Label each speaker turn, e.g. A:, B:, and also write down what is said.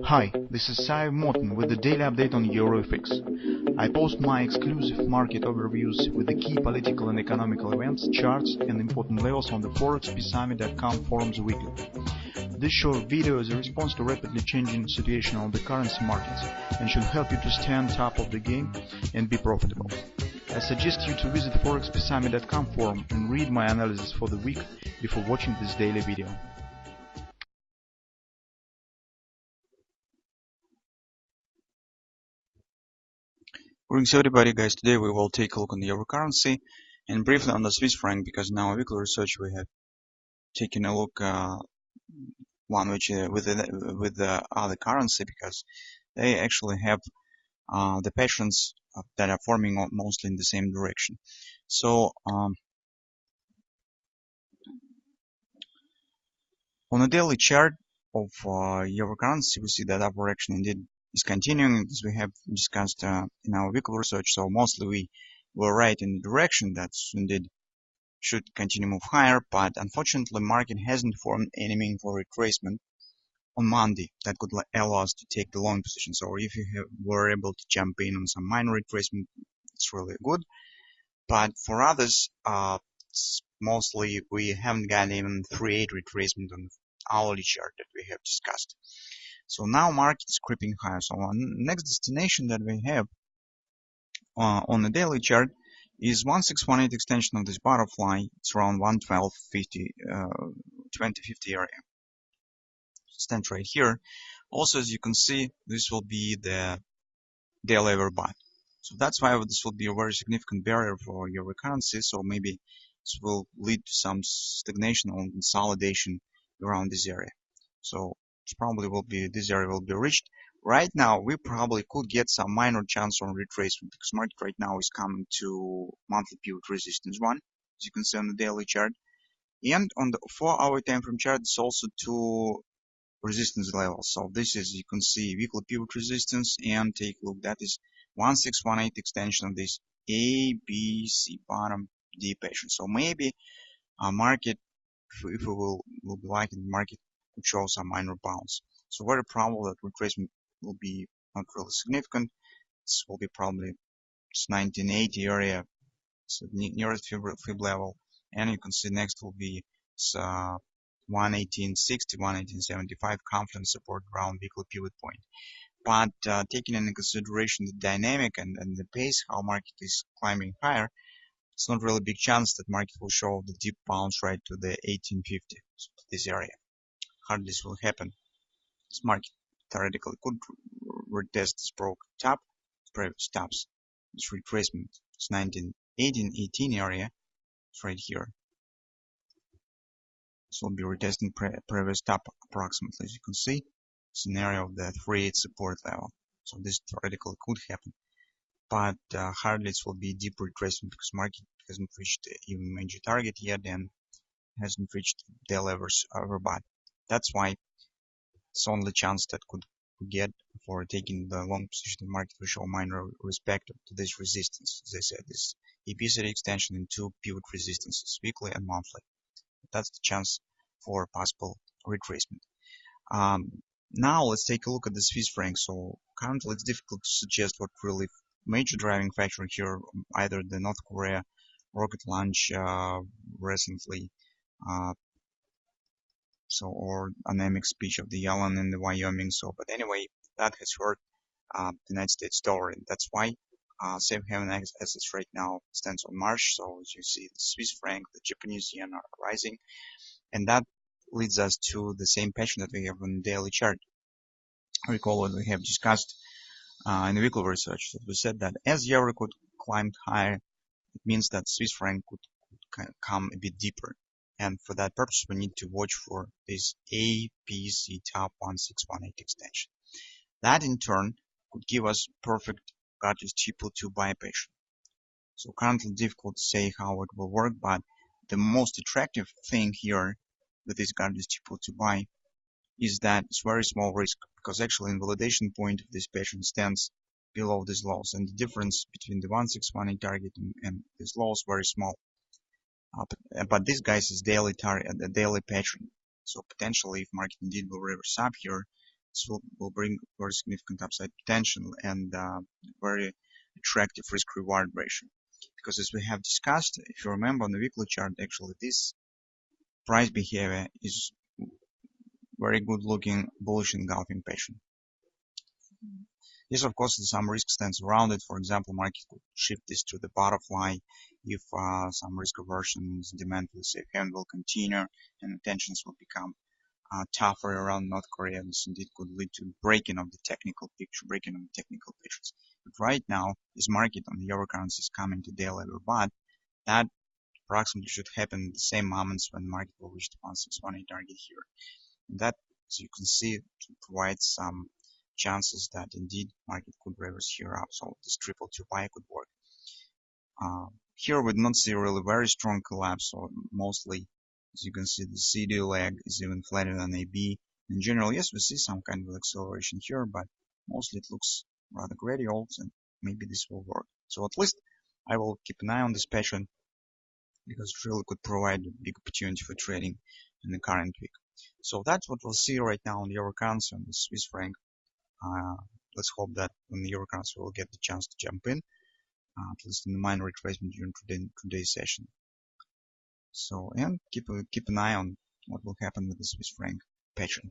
A: Hi, this is Sive Morten with the daily update on EURUSD. I post my exclusive market overviews with the key political and economical events, charts and important levels on the ForexPeaceArmy.com forums weekly. This short video is a response to rapidly changing situation on the currency markets and should help you to stay on top of the game and be profitable. I suggest you to visit ForexPeaceArmy.com forum and read my analysis for the week before watching this daily video.
B: Greetings everybody, guys. Today we will take a look on the euro currency and briefly on the Swiss franc, because now in weekly research we have taken a look one which with the other currency, because they actually have the patterns that are forming mostly in the same direction. So on a daily chart of euro currency, we see that upward action indeed is continuing, as we have discussed in our weekly research. So mostly we were right in the direction that indeed should continue move higher, but unfortunately market hasn't formed any meaningful retracement on Monday that could allow us to take the long position. So if you were able to jump in on some minor retracement, it's really good. But for others, mostly we haven't got even 3-8 retracement on hourly chart that we have discussed. So now market is creeping higher. So our next destination that we have on the daily chart is 1618 extension of this butterfly. It's around 112.50, 2050 area. Stand right here. Also, as you can see, this will be the daily overbought. So that's why this will be a very significant barrier for your currency. So maybe this will lead to some stagnation or consolidation around this area. So probably this area will be reached. Right now we probably could get some minor chance on retracement, because market right now is coming to monthly pivot resistance 1, as you can see on the daily chart, and on the 4-hour time frame chart it's also 2 resistance levels. So this is, you can see, weekly pivot resistance, and take a look, that is 1618 extension of this A, B, C bottom D pattern. So maybe market, if we will be liking the market, could show some minor bounce. So very probable that retracement will be not really significant. This will be probably 1980 area, so nearest fib level, and you can see next will be 11860, 11875 confidence support around weekly pivot point. But taking into consideration the dynamic and the pace how market is climbing higher, it's not really big chance that market will show the deep bounce right to the 1850, so to this area. Hardly this will happen. This market theoretically could retest this broken top, previous tops. This retracement is 1918 area. It's right here. This will be retesting previous top approximately, as you can see. Scenario of the 3-8 support level. So this theoretically could happen, but hardly it will be deep retracement, because market hasn't reached even major target yet and hasn't reached the levels overbought. That's why it's only chance that could get for taking the long position in the market will show minor respect to this resistance. As I said, this EURUSD extension in 2 pivot resistances, weekly and monthly. That's the chance for possible retracement. Now let's take a look at the Swiss franc. So currently it's difficult to suggest what really major driving factor here, either the North Korea rocket launch recently, or anemic speech of the Yellen in the Wyoming. So, but anyway, that has hurt the United States dollar, and that's why safe haven assets right now stands on March. So as you see, the Swiss franc, the Japanese yen are rising, and that leads us to the same pattern that we have on the daily chart. Recall what we have discussed in the weekly research, that we said that as euro could climb higher, it means that Swiss franc could come a bit deeper. And for that purpose, we need to watch for this APC top 1618 extension. That in turn could give us perfect Godless T+2 buy pattern. So currently difficult to say how it will work, but the most attractive thing here with this Godless T+2 buy is that it's very small risk, because actually invalidation point of this pattern stands below these lows, and the difference between the 1618 target and this low is very small. But this guys is daily target, the daily pattern. So potentially, if market indeed will reverse up here, This will bring very significant upside potential and very attractive risk-reward ratio. Because as we have discussed, if you remember on the weekly chart, actually this price behavior is very good looking bullish engulfing pattern. Yes, of course, some risk stands around it. For example, market could shift this to the butterfly if some risk aversion demand for the safe haven will continue and tensions will become tougher around North Korea. This indeed could lead to breaking of the technical picture, breaking of the technical pictures. But right now, this market on the euro currency is coming to daily low, but that approximately should happen at the same moments when the market will reach the 1618 target here. And that, as you can see, provides some chances that indeed market could reverse here up. So this triple 2 could work. Here we do not see really very strong collapse, so mostly, as you can see, the CD leg is even flatter than AB. In general, yes, we see some kind of acceleration here, but mostly it looks rather gradual, and maybe this will work. So at least I will keep an eye on this pattern because it really could provide a big opportunity for trading in the current week. So that's what we'll see right now on the euro currency and the Swiss franc. Let's hope that when the euro currency will get the chance to jump in, at least in the minor retracement during today's session. So, and keep an eye on what will happen with the Swiss franc pattern.